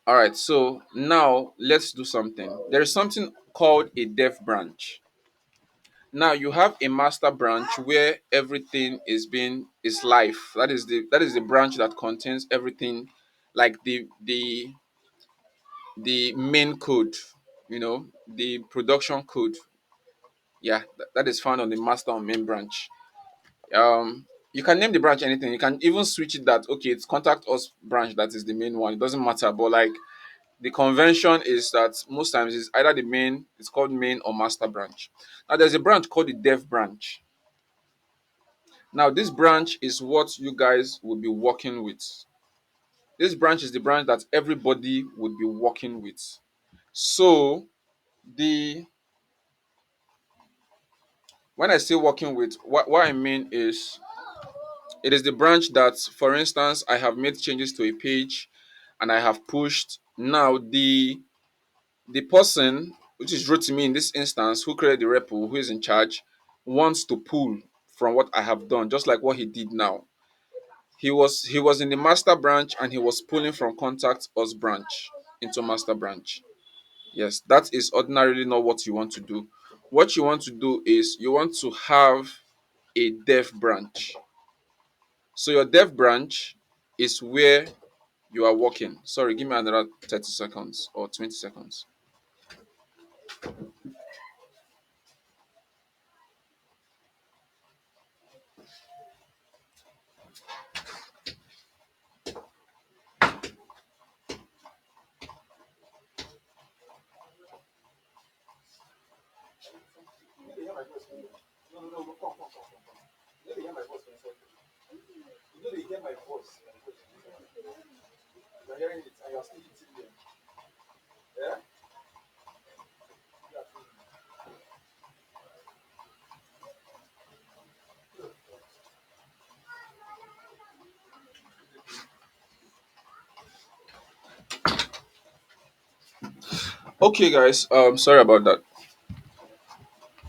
All right, so now let's do something. There is something called a dev branch. Now you have a master branch where everything is live. That is the branch that contains everything, like the main code, the production code. Yeah, that is found on the master or main branch. You can name the branch anything. You can even switch it that okay, it's contact us branch that is the main one. It doesn't matter, but like the convention is that most times it's either the main, it's called main or master branch. Now there's a branch called the dev branch. Now this branch is what you guys will be working with. This branch is the branch that everybody would be working with. So the when I say working with, what I mean is it is the branch that, for instance, I have made changes to a page and I have pushed. Now the person, which is Rotimi in this instance, who created the repo, who is in charge, wants to pull from what I have done, just like what he did now. He was in the master branch and he was pulling from contact us branch into master branch. Yes, that is ordinarily not what you want to do. What you want to do is you want to have a dev branch. So your dev branch is where you are working. Sorry, give me another 30 seconds or 20 seconds. Okay, guys. Sorry about that.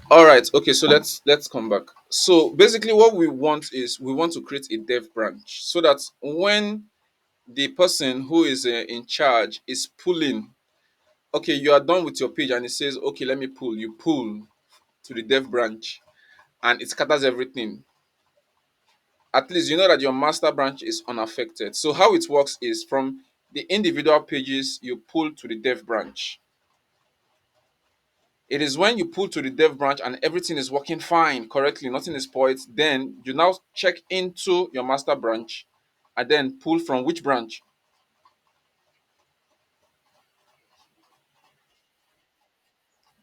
All right. Okay, so let's come back. So basically, what we want is we want to create a dev branch so that when the person who is in charge is pulling, okay, you are done with your page and it says, okay, let me pull. You pull to the dev branch and it scatters everything. At least you know that your master branch is unaffected. So how it works is from the individual pages you pull to the dev branch. It is when you pull to the dev branch and everything is working fine, correctly, nothing is spoiled, then you now check into your master branch and then pull from which branch?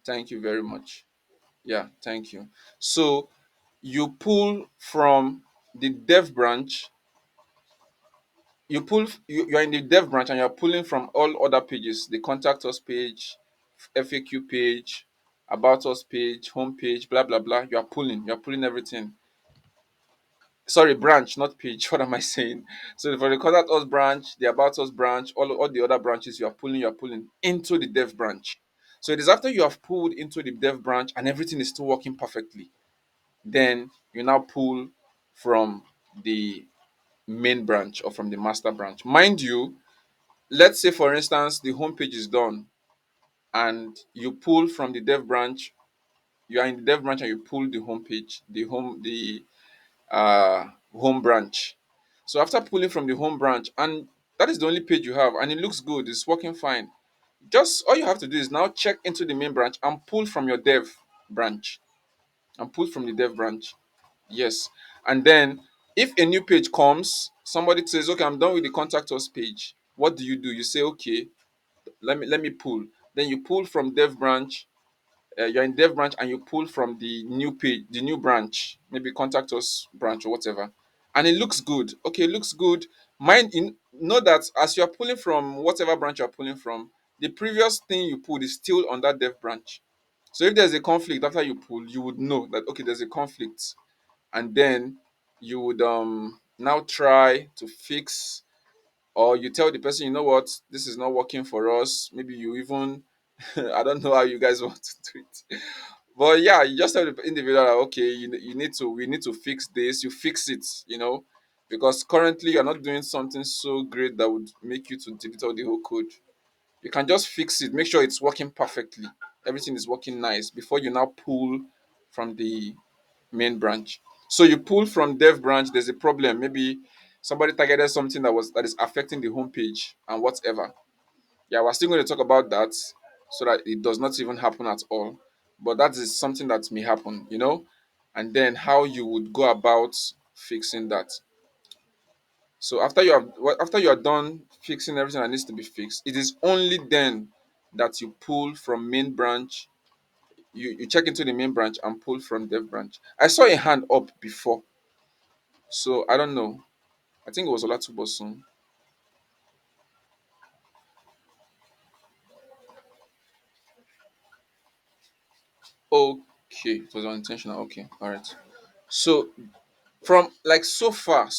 Thank you very much. Yeah, thank you. So you pull from the dev branch, you are in the dev branch and you're pulling from all other pages, the contact us page, FAQ page, about us page, home page, blah blah blah. You're pulling everything. Sorry, branch, not page. What am I saying? So for the contact us branch, the about us branch, all the other branches you are pulling into the dev branch. So it is after you have pulled into the dev branch and everything is still working perfectly, then you now pull from the main branch or from the master branch. Mind you, let's say for instance the home page is done and you pull from the dev branch, you are in the dev branch and you pull the home page, the home branch. So after pulling from the home branch, and that is the only page you have, and it looks good, it's working fine. Just all you have to do is now check into the main branch and pull from your dev branch. And pull from the dev branch. Yes. And then if a new page comes, somebody says, okay, I'm done with the contact us page. What do? You say, okay, let me pull. Then you pull from dev branch, you're in dev branch and you pull from the new page, the new branch, maybe contact us branch or whatever, and it looks good. Okay, it looks good. Mind in know that as you're pulling from whatever branch you're pulling from, the previous thing you pulled is still on that dev branch. So if there's a conflict after you pull, you would know that okay, there's a conflict, and then you would now try to fix, or you tell the person, you know what, this is not working for us. Maybe you even I don't know how you guys want to do it. But yeah, you just tell the individual that, okay, we need to fix this. You fix it, because currently you're not doing something so great that would make you to delete all the whole code. You can just fix it, make sure it's working perfectly, everything is working nice before you now pull from the main branch. So you pull from dev branch, there's a problem. Maybe somebody targeted something that is affecting the homepage and whatever. Yeah, we're still going to talk about that so that it does not even happen at all. But that is something that may happen, and then how you would go about fixing that. So after you are done fixing everything that needs to be fixed, it is only then that you pull from main branch. You check into the main branch and pull from dev branch. I saw a hand up before, so I don't know. I think it was Olatubosun. Okay, it was unintentional. Okay, all right. So from like so far,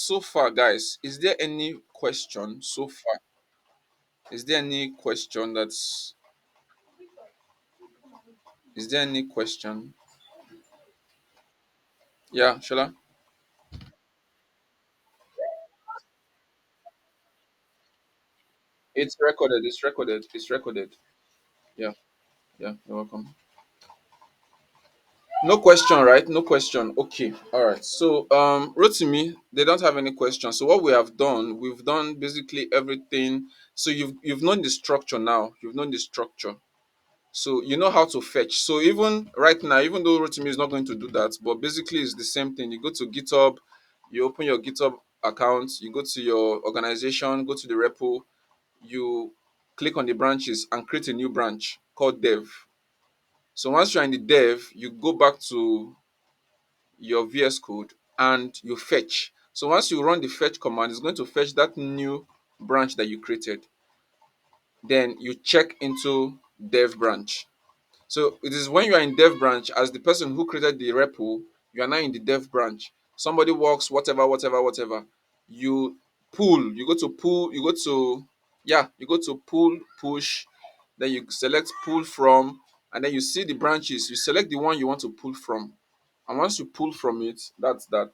guys, is there any question so far? Is there any question that's is there any question? Yeah, Shola? It's recorded, it's recorded. Yeah, yeah, you're welcome. No question, right? No question. Okay, all right. So Rotimi, they don't have any questions. So what we have done, we've done basically everything. So you've known the structure now. You've known the structure. So you know how to fetch. So even right now, even though Rotimi is not going to do that, but basically it's the same thing. You go to GitHub, you open your GitHub account, you go to your organization, go to the repo, you click on the branches and create a new branch called dev. So once you're in the dev, you go back to your VS Code and you fetch. So once you run the fetch command, it's going to fetch that new branch that you created. Then you check into dev branch. So it is when you are in dev branch as the person who created the repo, you are now in the dev branch. Somebody works, whatever. You pull, you go to, yeah, you go to pull, push, then you select pull from, and then you see the branches. You select the one you want to pull from. And once you pull from it, that's that.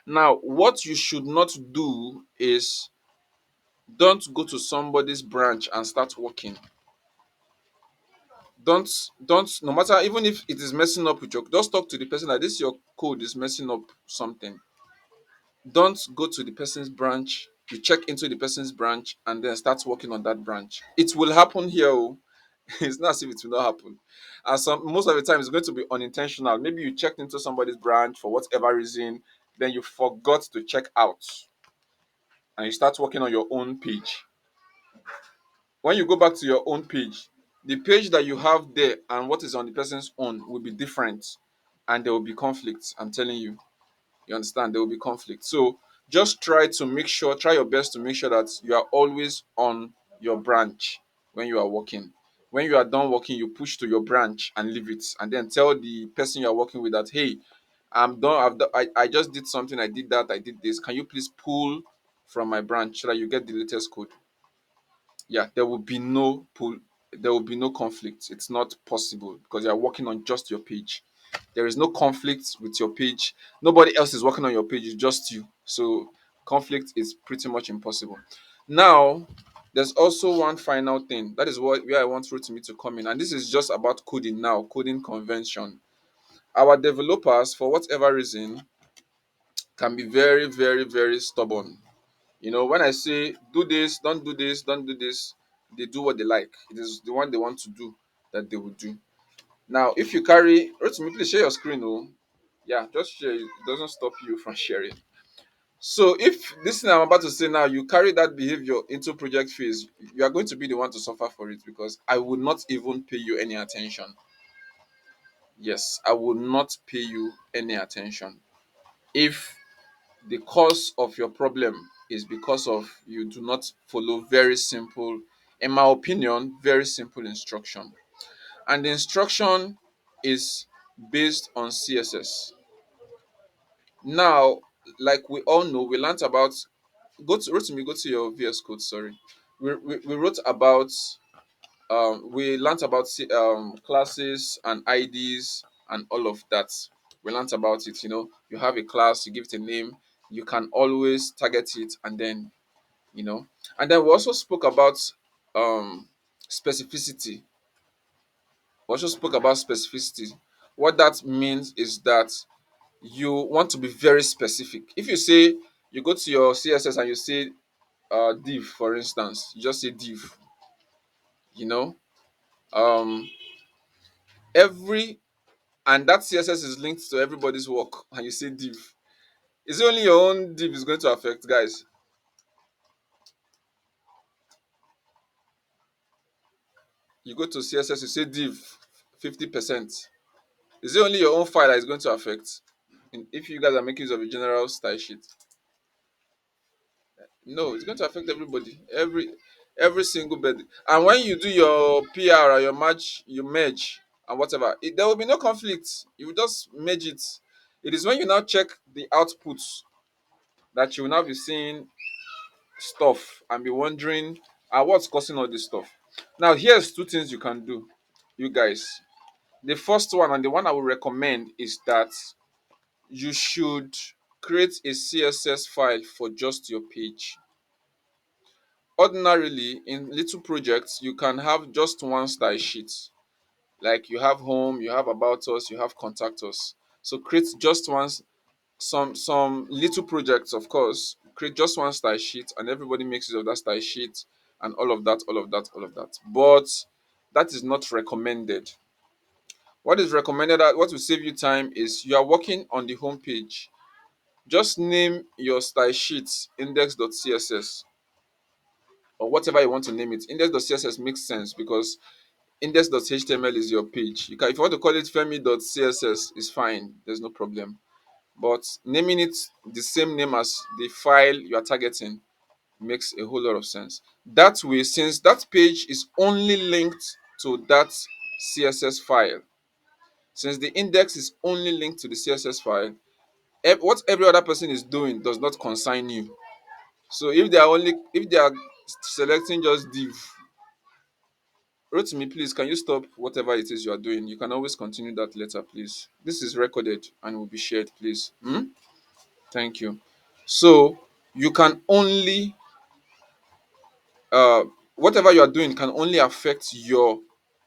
Now, what you should not do is don't go to somebody's branch and start working. Don't no matter, even if it is messing up with your, just talk to the person that this your code is messing up something. Don't go to the person's branch. You check into the person's branch and then start working on that branch. It will happen here. Oh. It's not as if it will not happen. And most of the time it's going to be unintentional. Maybe you checked into somebody's branch for whatever reason, then you forgot to check out and you start working on your own page. When you go back to your own page, the page that you have there and what is on the person's own will be different, and there will be conflicts. I'm telling you. You understand? There will be conflict. So just try your best to make sure that you are always on your branch when you are working. When you are done working, you push to your branch and leave it, and then tell the person you are working with that, hey, I'm done. I just did something. I did that. I did this. Can you please pull from my branch so that you get the latest code? Yeah, there will be no conflict. It's not possible because you are working on just your page. There is no conflict with your page. Nobody else is working on your page, it's just you. So conflict is pretty much impossible. Now, there's also one final thing. That is what where I want Rotimi to come in. And this is just about coding now, coding convention. Our developers, for whatever reason, can be very stubborn. When I say do this, don't do this, don't do this, they do what they like. It is the one they want to do that they will do. Now, if you carry, Rotimi, please share your screen. Oh, yeah, just share. It doesn't stop you from sharing. So, if this thing I'm about to say now, you carry that behavior into project phase, you are going to be the one to suffer for it because I will not even pay you any attention. Yes, I will not pay you any attention. If the cause of your problem is because of you do not follow very simple, in my opinion, very simple instruction. And the instruction is based on CSS. Now, like we all know, we learned about go to your VS Code, sorry. We wrote about we learned about classes and IDs and all of that. We learned about it. You have a class, you give it a name, you can always target it, and then and then we also spoke about um specificity. We also spoke about specificity. What that means is that you want to be very specific. If you say you go to your CSS and you say div, for instance, you just say div, you know, um, every and that CSS is linked to everybody's work, and you say div. Is it only your own div is going to affect, guys? You go to CSS, you say div 50%. Is it only your own file that is going to affect? If you guys are making use of a general style sheet, no, it's going to affect everybody, every single bed. And when you do your PR or your match, you merge and whatever, there will be no conflict. You will just merge it. It is when you now check the outputs that you will now be seeing stuff and be wondering, what's causing all this stuff. Now, here's two things you can do, you guys. The first one, and the one I would recommend, is that you should create a CSS file for just your page. Ordinarily, in little projects, you can have just one style sheet. Like you have home, you have about us, you have contact us. So create just one, some little projects, of course. Create just one style sheet, and everybody makes use of that style sheet, and all of that, all of that, all of that. But that is not recommended. What is recommended, what will save you time, is you are working on the home page. Just name your style sheet index.css or whatever you want to name it. Index.css makes sense because index.html is your page. You can, if you want to call it femi.css, is fine. There's no problem. But naming it the same name as the file you are targeting makes a whole lot of sense. That way, since that page is only linked to that CSS file, since the index is only linked to the CSS file, what every other person is doing does not concern you. So if they are selecting just div, Rotimi, please, can you stop whatever it is you are doing? You can always continue that later, please. This is recorded and will be shared, please. Thank you. So you can only uh whatever you are doing can only affect your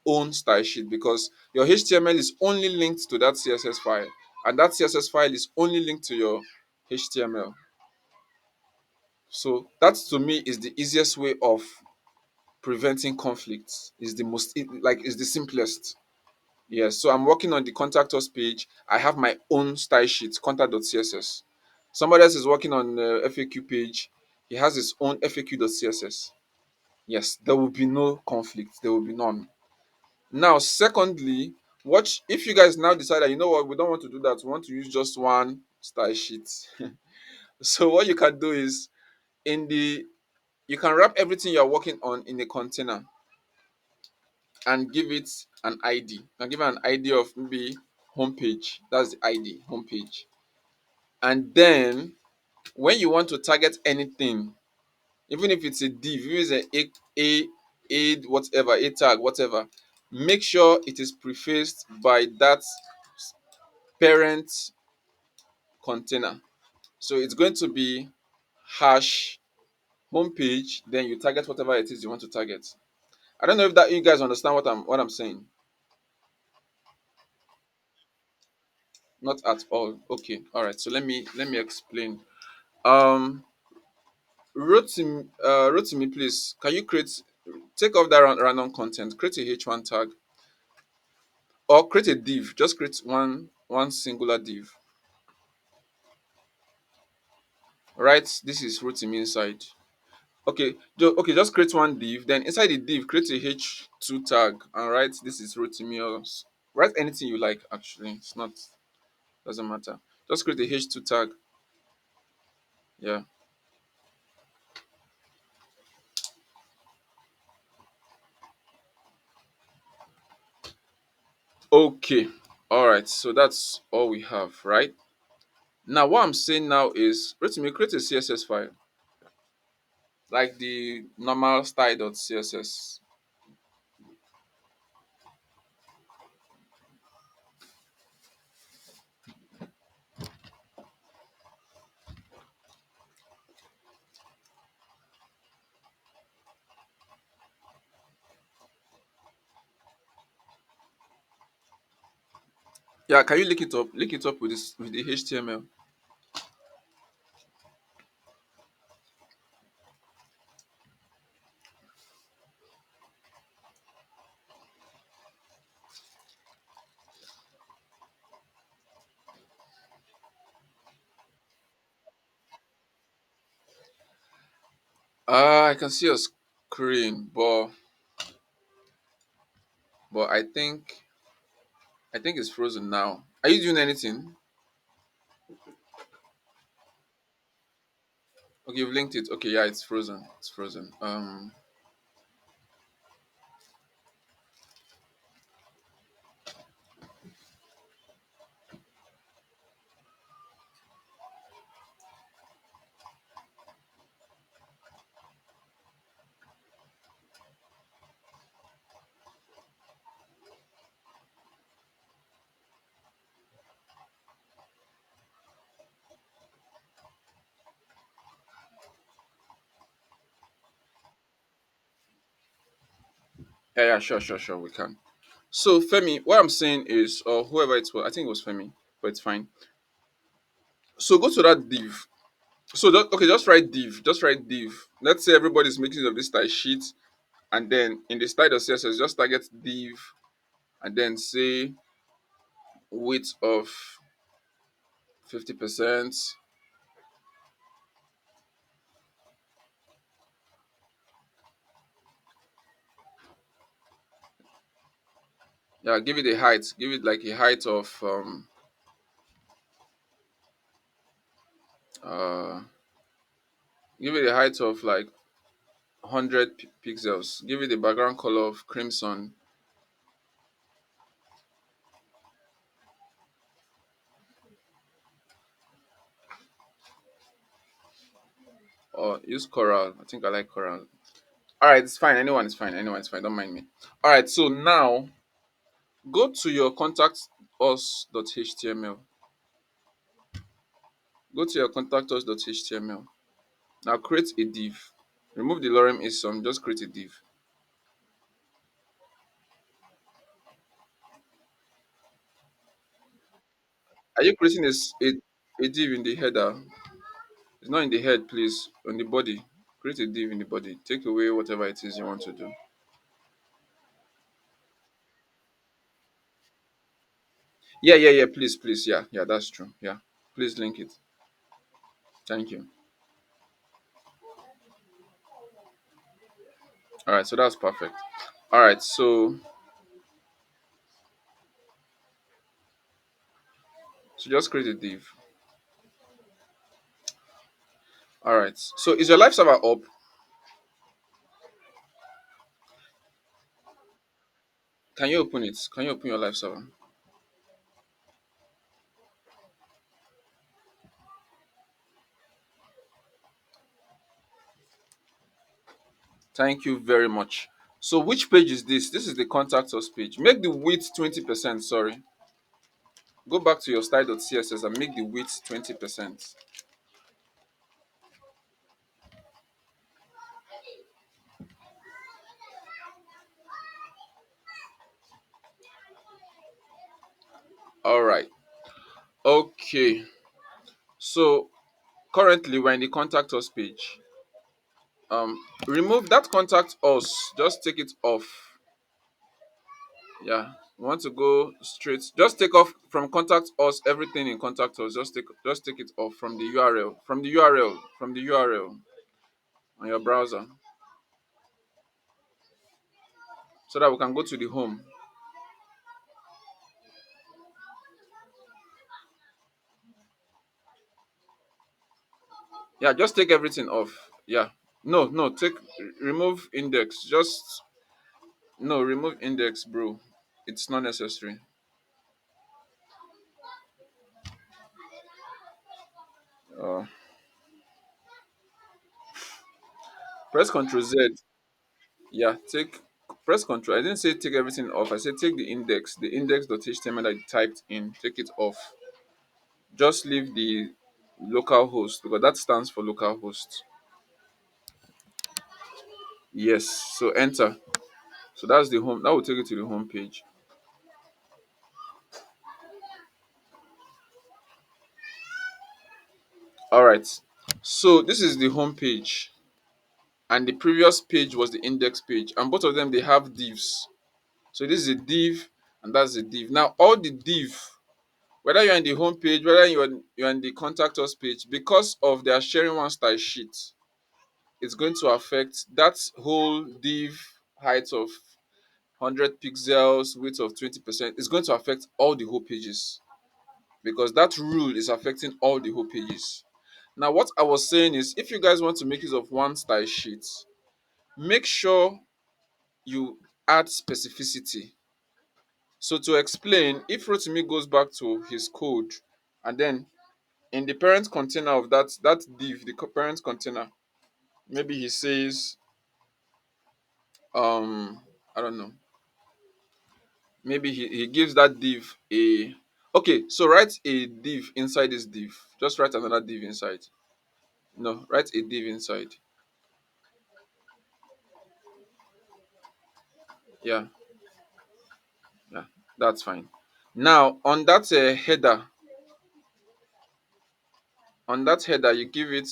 own style sheet because your HTML is only linked to that CSS file, and that CSS file is only linked to your HTML. So that to me is the easiest way of preventing conflicts. Is the most like is the simplest. Yes, so I'm working on the contact us page. I have my own style sheet, contact.css. Somebody else is working on the FAQ page. He has his own FAQ.css. Yes, there will be no conflict. There will be none. Now, secondly, watch if you guys now decide that you know what, we don't want to do that. We want to use just one style sheet. So what you can do is in the you can wrap everything you're working on in a container and give it an ID. Now give it an ID of maybe homepage. That's the ID, homepage. And then when you want to target anything, even if it's a div, if it's a aid, whatever, a tag, whatever, make sure it is prefaced by that parent container. So it's going to be hash homepage, then you target whatever it is you want to target. I don't know if that you guys understand what I'm saying. Not at all. Okay, all right. So let me explain. Um, Rotimi, please, can you take off that random content, create a H1 tag, or create a div. Just create one singular div. Right, this is Rotimi inside. Okay, okay, just create one div. Then inside the div, create a H2 tag and write this is Rotimi. Or write anything you like. Actually, it's not doesn't matter. Just create a H2 tag. Yeah. Okay. All right. So that's all we have, right? Now, what I'm saying now is, Rotimi, create a CSS file like the normal style.css. Yeah, can you link it up? Link it up with this with the HTML. I can see your screen, but I think it's frozen now. Are you doing anything? Okay, you've linked it. Okay, yeah, it's frozen. It's frozen. Yeah, yeah, sure, sure, sure, we can. So Femi, what I'm saying is, or whoever it was, I think it was Femi, but it's fine. So go to that div. So okay, just write div. Let's say everybody's making use of this style sheet, and then in the style of CSS, just target div, and then say width of 50%. Yeah, give it a height. Give it like a height of uh give it a height of like 100 pixels. Give it a background color of crimson, or use coral. I think I like coral. All right, it's fine. Anyone is fine. Anyone is fine. Don't mind me. All right, so now go to your contact us.html. Go to your contact us.html. Now create a div. Remove the lorem ipsum. Just create a div. Are you creating a div in the header? It's not in the head, please. On the body. Create a div in the body. Take away whatever it is you want to do. Yeah, yeah, yeah. Please, please. Yeah, yeah. That's true. Yeah. Please link it. Thank you. All right. So that's perfect. All right. So just create a div. All right. So is your live server up? Can you open it? Can you open your live server? Thank you very much. So which page is this? This is the contact us page. Make the width 20%. Sorry. Go back to your style.css and make the width 20%. All right. Okay. So currently we're in the contact us page. Remove that contact us. Just take it off. Yeah. We want to go straight. Just take off from contact us everything in contact us. Just take it off from the URL. From the URL on your browser. So that we can go to the home. Yeah, just take everything off. Yeah. No, no, remove index. Just no, remove index, bro. It's not necessary. Uh, press Ctrl Z. Yeah, press Ctrl. I didn't say take everything off. I said take the index.html that you typed in, take it off. Just leave the local host because that stands for local host. Yes. So enter. So that's the home. That will take you to the home page. All right. So this is the home page, and the previous page was the index page, and both of them they have divs. So this is a div, and that's a div. Now all the div, whether you're in the home page, whether you're in the contact us page, because of their sharing one style sheet, it's going to affect that whole div height of 100 pixels, width of 20%. It's going to affect all the whole pages because that rule is affecting all the whole pages. Now, what I was saying is, if you guys want to make use of one style sheet, make sure you add specificity. So to explain, if Rotimi goes back to his code and then in the parent container of that div, the parent container, maybe he says, I don't know, maybe he gives that div a, okay, so write a div inside this div. Just write another div inside. No, write a div inside. Yeah, yeah, that's fine. Now on that header, you give it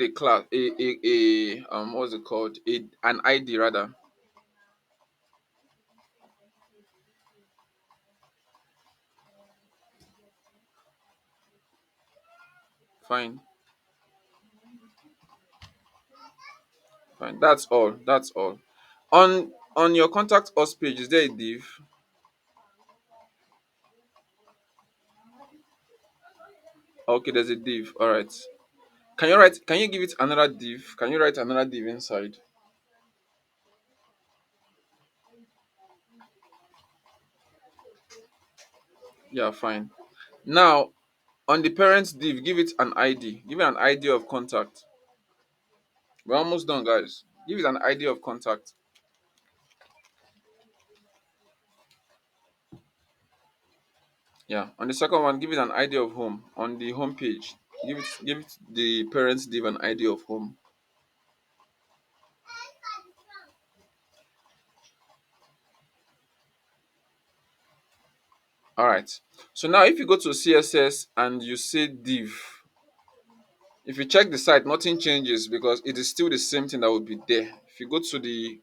a class, a what's it called, an ID rather. Fine, fine. That's all. That's all. On your contact us page, is there a div? Okay, there's a div. All right. Can you write? Can you give it another div? Can you write another div inside? Yeah, fine. Now on the parent div, give it an ID. Give it an ID of contact. We're almost done, guys. Give it an ID of contact. Yeah. On the second one, give it an ID of home. On the home page, give it the parents div an ID of home. All right. So now if you go to CSS and you say div, if you check the site, nothing changes because it is still the same thing that will be there. If you go to the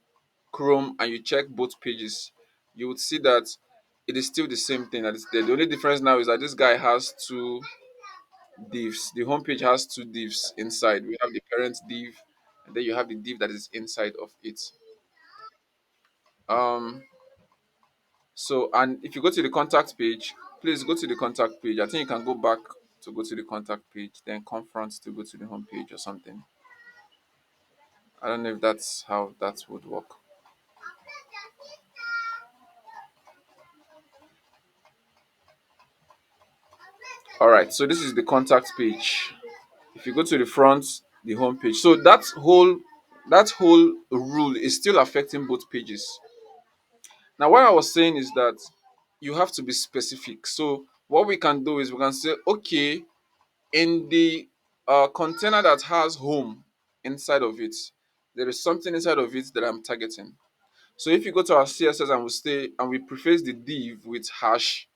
Chrome and you check both pages, you would see that it is still the same thing that is there. The only difference now is that this guy has two divs. The homepage has two divs inside. We have the parent div, and then you have the div that is inside of it. Um, so and if you go to the contact page, please go to the contact page. I think you can go back to go to the contact page, then confront to go to the home page or something. I don't know if that's how that would work. All right, so this is the contact page. If you go to the front, the home page. So that whole rule is still affecting both pages. Now, what I was saying is that you have to be specific. So what we can do is we can say, okay, in the container that has home inside of it, there is something inside of it that I'm targeting. So if you go to our CSS and we stay and we preface the div with hash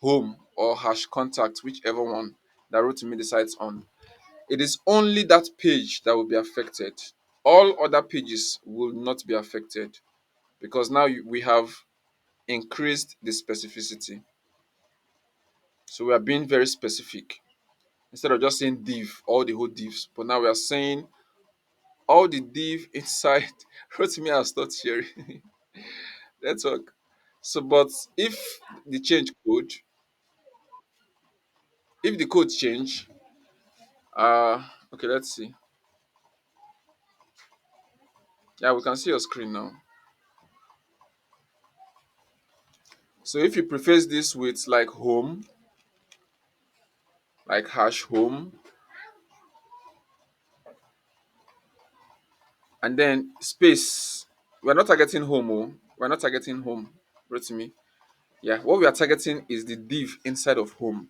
home or hash contact, whichever one that Rotimi decides on, it is only that page that will be affected. All other pages will not be affected because now we have increased the specificity. So we are being very specific instead of just saying div, all the whole divs. But now we are saying all the div inside. Rotimi has start sharing network. So, but if the change code, if the code change, okay, let's see. Yeah, we can see your screen now. So if you preface this with like home, like hash home, and then space. We're not targeting home, oh. We're not targeting home. Rotimi. Yeah, what we are targeting is the div inside of home.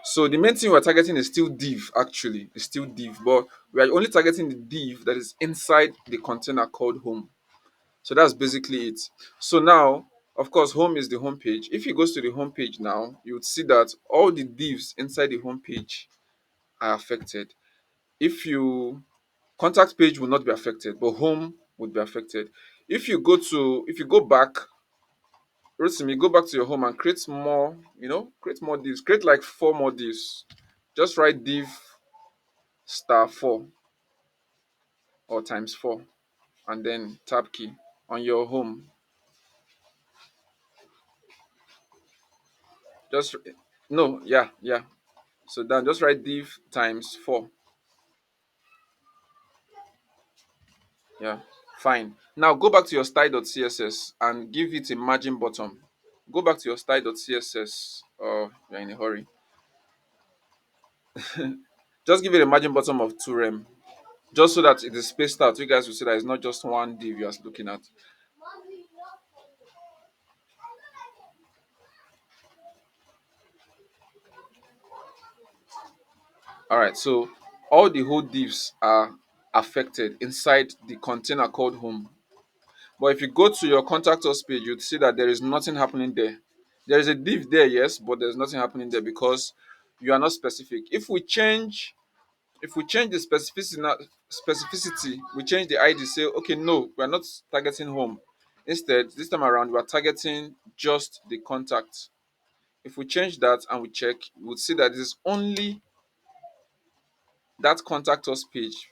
So the main thing we're targeting is still div, actually. It's still div, but we are only targeting the div that is inside the container called home. So that's basically it. So now Of course, home is the home page. If you goes to the home page now, you would see that all the divs inside the home page are affected. If you contact page will not be affected, but home would be affected. If you go back, Rotimi, go back to your home and create more, create more divs. Create like four more divs. Just write div star four or times four and then tab key on your home. Just no, yeah, yeah. So then just write div times four. Yeah, fine. Now go back to your style.css and give it a margin bottom. Go back to your style.css. Oh, you're in a hurry. Just give it a margin bottom of 2 rem, just so that it is spaced out. You guys will see that it's not just one div you're looking at. All right, so all the whole divs are affected inside the container called home. But if you go to your contact us page, you'd see that there is nothing happening there. There is a div there, yes, but there's nothing happening there because you are not specific. If we change the specificity, we change the ID, say, okay, no, we're not targeting home. Instead, this time around, we're targeting just the contact. If we change that and we check, we would see that it is only that contact us page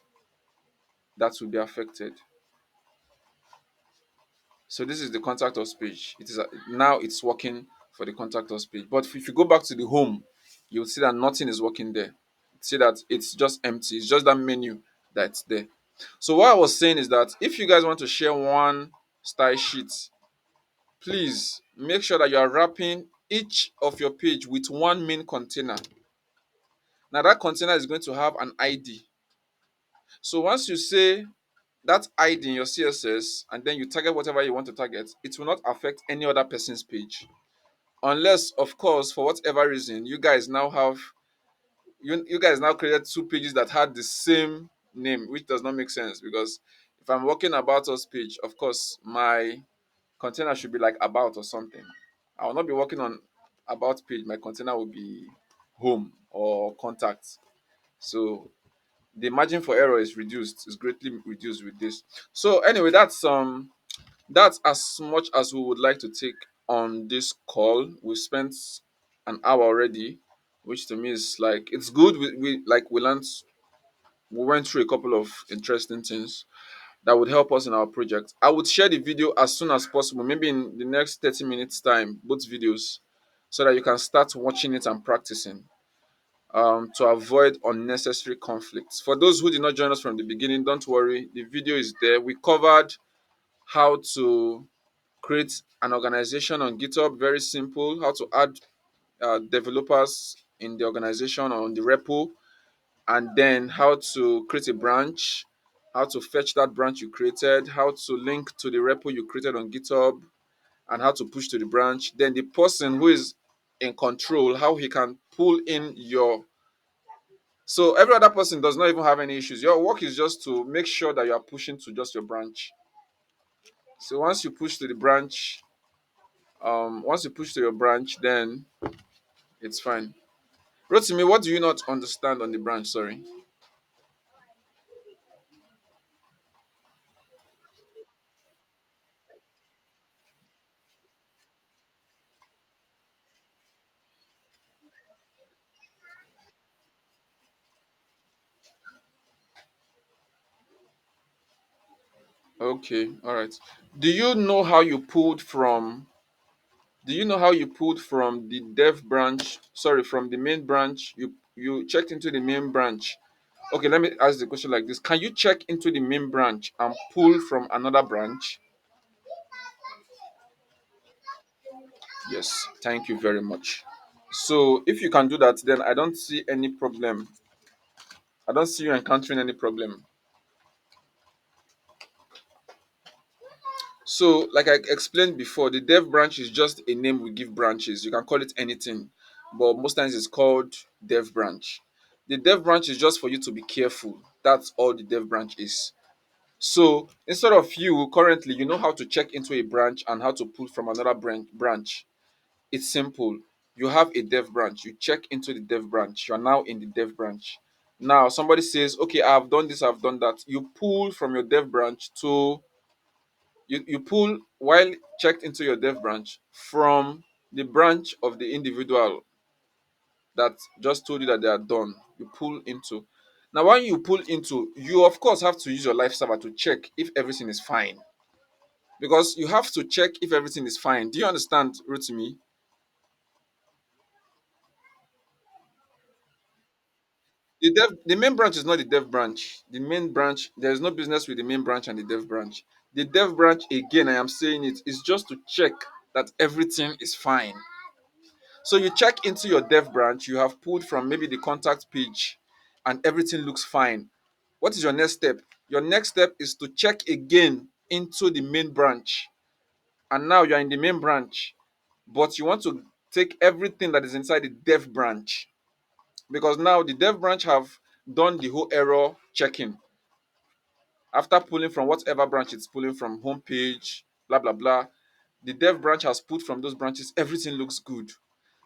that will be affected. So this is the contact us page. It is now it's working for the contact us page. But if you go back to the home, you'll see that nothing is working there. See that it's just empty. It's just that menu that's there. So what I was saying is that if you guys want to share one style sheet, please make sure that you are wrapping each of your page with one main container. Now that container is going to have an ID. So once you say that ID in your CSS and then you target whatever you want to target, it will not affect any other person's page. Unless, of course, for whatever reason, you guys now created two pages that had the same name, which does not make sense because if I'm working about us page, of course, my container should be like about or something. I will not be working on about page. My container will be home or contact. So the margin for error is reduced, is greatly reduced with this. So anyway, that's as much as we would like to take on this call. We spent an hour already, which to me is like it's good. We went through a couple of interesting things that would help us in our project. I would share the video as soon as possible, maybe in the next 30 minutes time, both videos, so that you can start watching it and practicing, to avoid unnecessary conflicts. For those who did not join us from the beginning, don't worry, the video is there. We covered how to create an organization on GitHub, very simple, how to add developers in the organization or on the repo, and then how to create a branch, how to fetch that branch you created, how to link to the repo you created on GitHub, and how to push to the branch. Then the person who is in control, how he can pull in your. So every other person does not even have any issues. Your work is just to make sure that you are pushing to just your branch. So once you push to your branch, then it's fine. Rotimi, what do you not understand on the branch? Sorry. Okay, all right. Do you know how you pulled from do you know how you pulled from the dev branch, sorry, from the main branch? You checked into the main branch. Okay, let me ask the question like this. Can you check into the main branch and pull from another branch? Yes, thank you very much. So if you can do that, then I don't see any problem. I don't see you encountering any problem. So, like I explained before, the dev branch is just a name we give branches. You can call it anything, but most times it's called dev branch. The dev branch is just for you to be careful. That's all the dev branch is. So instead of you currently, you know how to check into a branch and how to pull from another branch. It's simple. You have a dev branch. You check into the dev branch. You are now in the dev branch. Now somebody says, "Okay, I've done this. I've done that." You pull from your dev branch to you pull while checked into your dev branch from the branch of the individual that just told you that they are done. You pull into. Now, when you pull into, you of course have to use your live server to check if everything is fine. Because you have to check if everything is fine. Do you understand, Rotimi? The main branch is not the dev branch. The main branch, there is no business with the main branch and the dev branch. The dev branch, again, I am saying it, is just to check that everything is fine. So you check into your dev branch, you have pulled from maybe the contact page, and everything looks fine. What is your next step? Your next step is to check again into the main branch. And now you're in the main branch, but you want to take everything that is inside the dev branch, because now the dev branch have done the whole error checking after pulling from whatever branch it's pulling from, home page, blah blah blah. The dev branch has pulled from those branches, everything looks good.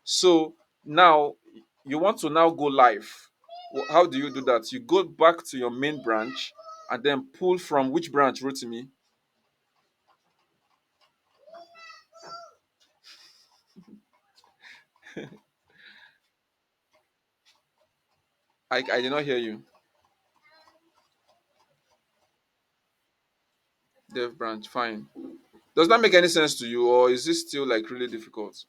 So now you want to now go live. How do you do that? You go back to your main branch and then pull from which branch, Rotimi? I did not hear you. Dev branch, fine. Does that make any sense to you, or is this still like really difficult?